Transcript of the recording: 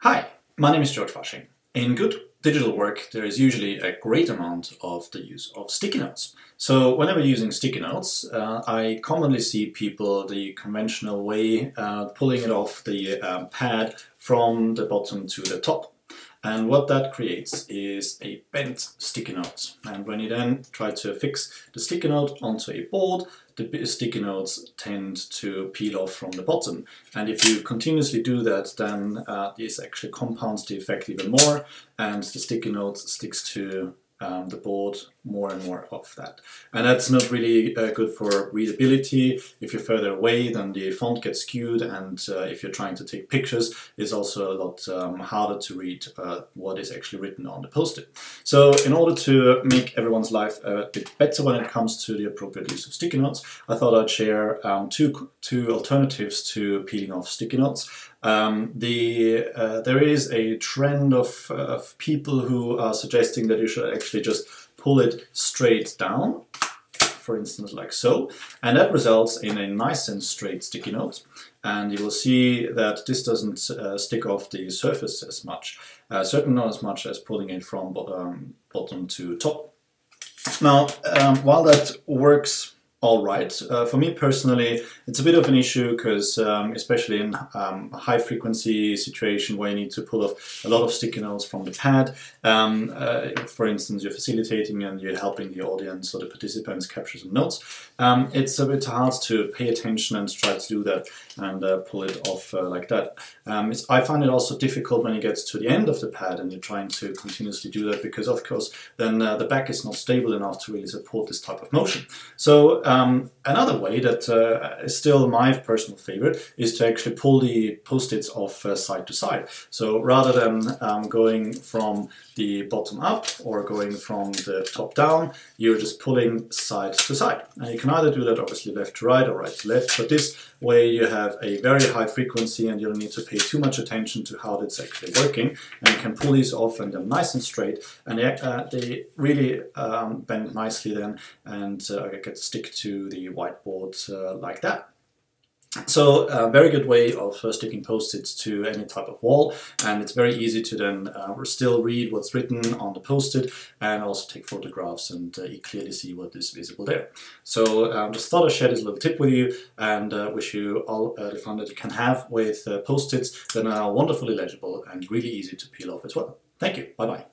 Hi, my name is George Fasching. In good digital work, there is usually a great amount of the use of sticky notes. So whenever using sticky notes, I commonly see people the conventional way, pulling it off the pad from the bottom to the top. And what that creates is a bent sticky note. And when you then try to fix the sticky note onto a board, the sticky notes tend to peel off from the bottom. And if you continuously do that, then this actually compounds the effect even more, and the sticky note sticks to the board more and more of that. And that's not really good for readability. If you're further away, then the font gets skewed, and if you're trying to take pictures, it's also a lot harder to read what is actually written on the post-it. So in order to make everyone's life a bit better when it comes to the appropriate use of sticky notes, I thought I'd share two alternatives to peeling off sticky notes. There is a trend of people who are suggesting that you should actually just pull it straight down, for instance like so, and that results in a nice and straight sticky note, and you will see that this doesn't stick off the surface as much, certainly not as much as pulling it from bottom to top. Now, while that works all right. For me personally, it's a bit of an issue because especially in high frequency situation where you need to pull off a lot of sticky notes from the pad, for instance, you're facilitating and you're helping the audience or the participants capture some notes, it's a bit hard to pay attention and try to do that and pull it off like that. I find it also difficult when it gets to the end of the pad and you're trying to continuously do that, because of course then the back is not stable enough to really support this type of motion. So another way that is still my personal favorite is to actually pull the post-its off side to side. So rather than going from the bottom up or going from the top down, you're just pulling side to side. And you can either do that obviously left to right or right to left, but this way you have a very high frequency and you don't need to pay too much attention to how it's actually working, and you can pull these off and they're nice and straight, and they really bend nicely then and get to stick to the whiteboard like that. So a very good way of sticking post-its to any type of wall, and it's very easy to then still read what's written on the post-it and also take photographs, and you clearly see what is visible there. So just thought I'd share this little tip with you, and wish you all the fun that you can have with post-its that are wonderfully legible and really easy to peel off as well. Thank you, bye bye.